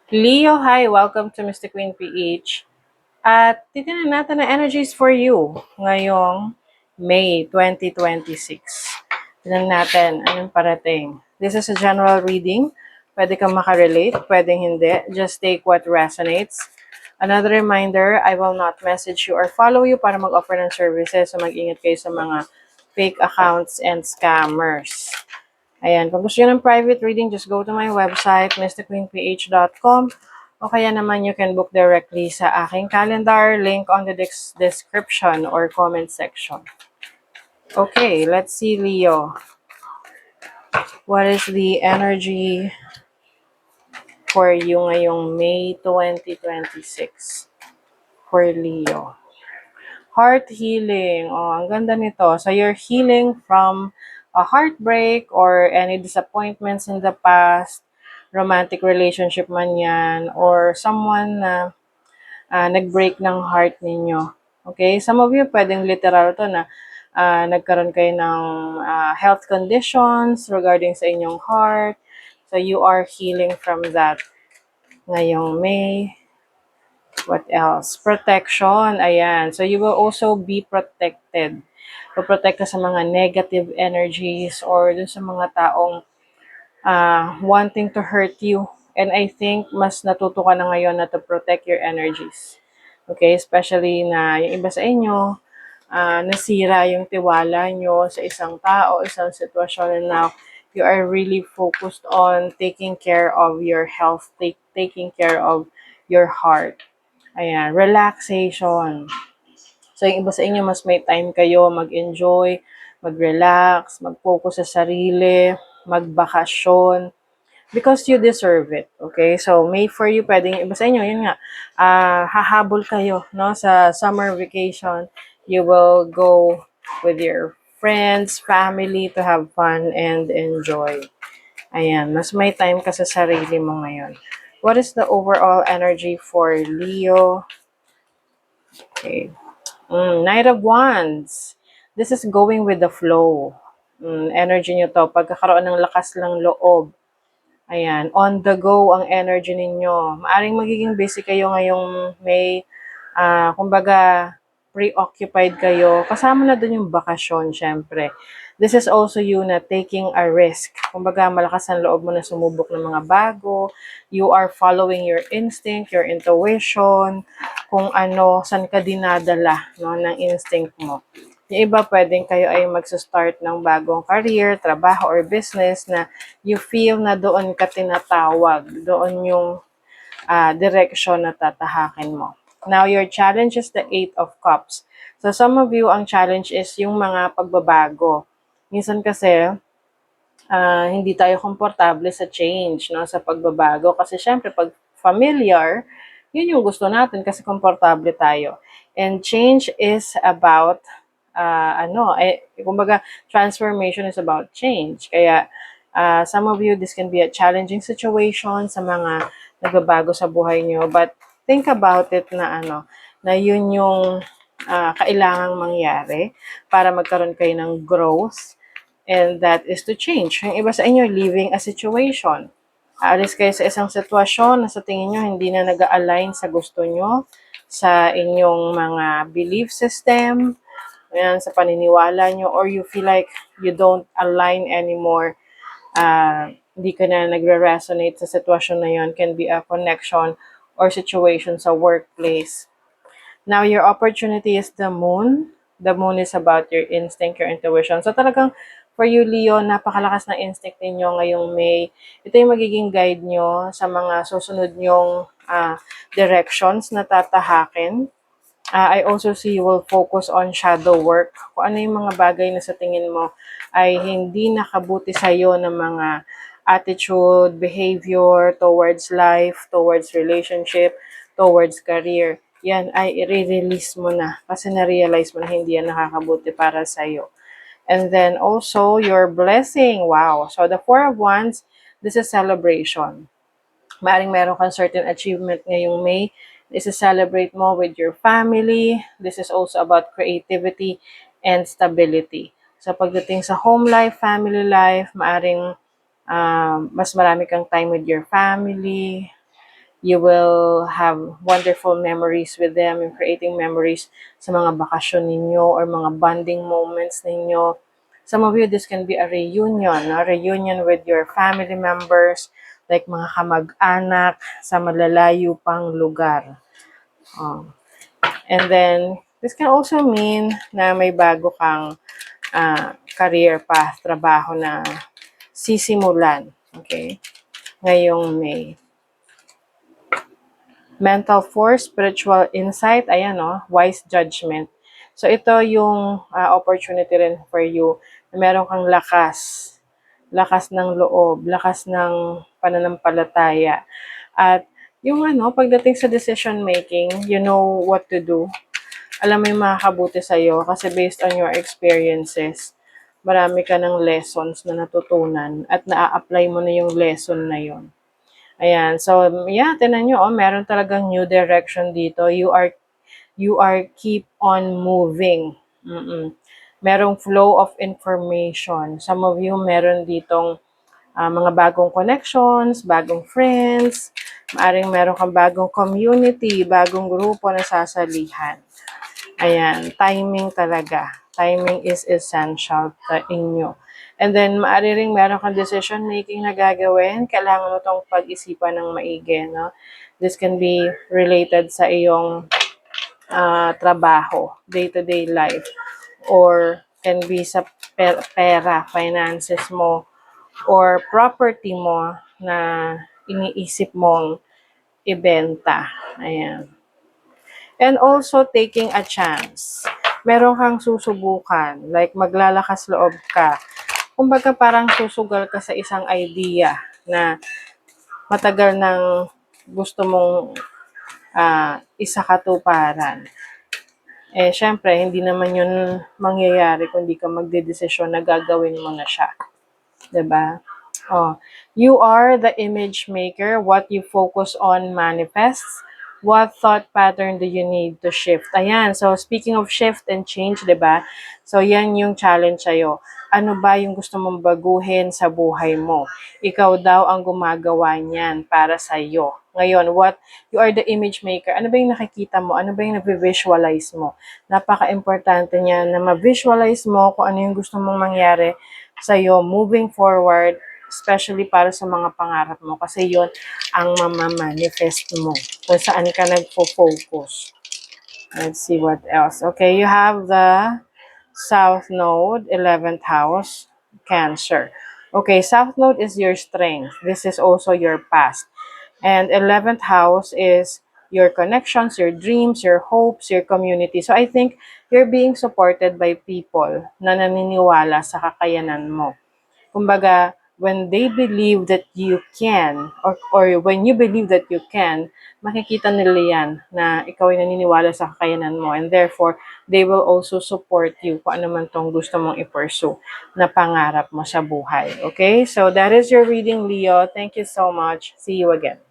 Leo, hi! Welcome to Mr. Queen PH. At titignan natin ang energies for you ngayong May 2026. Tignan natin anong parating. This is a general reading. Pwede kang makarelate, pwedeng hindi. Just take what resonates. Another reminder, I will not message you or follow you para mag-offer ng services. So mag-ingat kayo sa mga fake accounts and scammers. Ayan, kung gusto nyo ng private reading, just go to my website, mrqueenph.com, o kaya naman you can book directly sa aking calendar, link on the description or comment section. Okay, let's see, Leo. What is the energy for you ngayong May 2026 for Leo? Heart healing. Oh, ang ganda nito. So you're healing from a heartbreak or any disappointments in the past, romantic relationship man yan, or someone na nag-break ng heart ninyo. Okay? Some of you, pwedeng literal to na nagkaroon kayo ng health conditions regarding sa inyong heart. So you are healing from that ngayong May. What else? Protection. Ayan. So, you will also be protected. Protect ka sa mga negative energies or dun sa mga taong wanting to hurt you. And I think mas natuto ka na ngayon na to protect your energies. Okay? Especially na yung iba sa inyo, nasira yung tiwala nyo sa isang tao, isang sitwasyon, and now you are really focused on taking care of your health, taking care of your heart. Ayan, relaxation. So, yung iba sa inyo, mas may time kayo mag-enjoy, mag-relax, mag-focus sa sarili, magbakasyon, because you deserve it. Okay? So, May for you, pwedeng iba sa inyo, yun nga, hahabol kayo, no? Sa summer vacation, you will go with your friends, family to have fun and enjoy. Ayan, mas may time ka sa sarili mo ngayon. What is the overall energy for Leo? Okay. Knight of Wands. This is going with the flow. Energy nyo to. Pagkakaroon ng lakas ng loob. Ayan. On the go ang energy ninyo. Maaring magiging busy kayo ngayong May. Kumbaga, preoccupied kayo. Kasama na dun yung bakasyon, syempre. This is also you na taking a risk. Kumbaga, malakas ang loob mo na sumubok ng mga bago. You are following your instinct, your intuition, kung ano, saan ka dinadala, no, ng instinct mo. Yung iba, pwedeng kayo ay magsa-start ng bagong career, trabaho, or business na you feel na doon ka tinatawag. Doon yung direction na tatahakin mo. Now, your challenge is the 8 of Cups. So, some of you, ang challenge is yung mga pagbabago. Minsan kasi, hindi tayo komportable sa change, no, sa pagbabago. Kasi syempre, pag familiar, yun yung gusto natin kasi komportable tayo. And change is about, kumbaga, transformation is about change. Kaya, some of you, this can be a challenging situation sa mga nagbabago sa buhay nyo. But think about it na na yun yung kailangang mangyari para magkaroon kayo ng growth, and that is to change. Yung iba sa inyo, leaving a situation. Aalis kayo sa isang sitwasyon na sa tingin nyo hindi na nag-align sa gusto nyo, sa inyong mga belief system, ayan, sa paniniwala nyo, or you feel like you don't align anymore, hindi ka na nagre-resonate sa sitwasyon na yon. Can be a connection or situation sa workplace. Now, your opportunity is the moon. The moon is about your instinct, your intuition. So talagang for you, Leo, napakalakas ng instinct ninyo ngayong May. Ito yung magiging guide nyo sa mga susunod nyong directions na tatahakin. I also see you will focus on shadow work. Kung ano yung mga bagay na sa tingin mo ay hindi nakabuti sa'yo ng mga attitude, behavior towards life, towards relationship, towards career. Yan ay i-release mo na kasi na-realize mo na hindi yan nakakabuti para sa'yo. And then also your blessing. Wow. So the 4 of Wands, this is celebration. Maaring meron kang certain achievement ngayong May. This is celebrate mo with your family. This is also about creativity and stability. So pagdating sa home life, family life, maaring mas marami kang time with your family. You will have wonderful memories with them, yung creating memories sa mga bakasyon ninyo or mga bonding moments ninyo. Some of you, this can be a reunion with your family members, like mga kamag-anak sa malalayo pang lugar. Oh. And then, this can also mean na may bago kang career path, trabaho na sisimulan. Okay? Ngayong May. Mental force, spiritual insight, ayan wise judgment. So ito yung opportunity rin for you na meron kang lakas ng loob, lakas ng pananampalataya. At yung pagdating sa decision making, you know what to do. Alam mo yung makakabuti sa'yo kasi based on your experiences, marami ka ng lessons na natutunan at na-apply mo na yung lesson na yon. Ayan. So, yeah, tinan nyo, meron talagang new direction dito. You are keep on moving. Merong flow of information. Some of you, meron ditong mga bagong connections, bagong friends, maaring meron kang bagong community, bagong grupo na sasalihan. Ayan, timing talaga. Timing is essential sa inyo. And then, maaari ring meron kang decision making na gagawin. Kailangan mo itong pag-isipan ng maigi, no? This can be related sa iyong trabaho, day-to-day life. Or can be sa pera, finances mo, or property mo na iniisip mong ibenta. Ayan. And also taking a chance. Meron kang susubukan, like maglalakas loob ka. Kumbaga parang susugal ka sa isang idea na matagal nang gusto mong isakatuparan. Eh, syempre, hindi naman yun mangyayari kung di ka magdedesisyon na gagawin mo na siya. 'Di ba? Oh, you are the image maker. What you focus on manifests. What thought pattern do you need to shift? Ayan. So, speaking of shift and change, 'di ba? So, yan yung challenge sa'yo. Ano ba yung gusto mong baguhin sa buhay mo? Ikaw daw ang gumagawa niyan para sa'yo. Ngayon, you are the image maker. Ano ba yung nakikita mo? Ano ba yung na-visualize mo? Napaka-importante niya na ma-visualize mo kung ano yung gusto mong mangyari sa'yo moving forward, especially para sa mga pangarap mo. Kasi yon ang mamamanifest mo kung saan ka nagpo-focus. Let's see what else. Okay, you have the South Node, 11th house, Cancer. Okay, South Node is your strength. This is also your past. And 11th house is your connections, your dreams, your hopes, your community. So I think you're being supported by people na naniniwala sa kakayanan mo. Kumbaga, when they believe that you can, or when you believe that you can, makikita nila yan na ikaw ay naniniwala sa kakayanan mo, and therefore, they will also support you kung ano man tong gusto mong i-pursue na pangarap mo sa buhay. Okay? So, that is your reading, Leo. Thank you so much. See you again.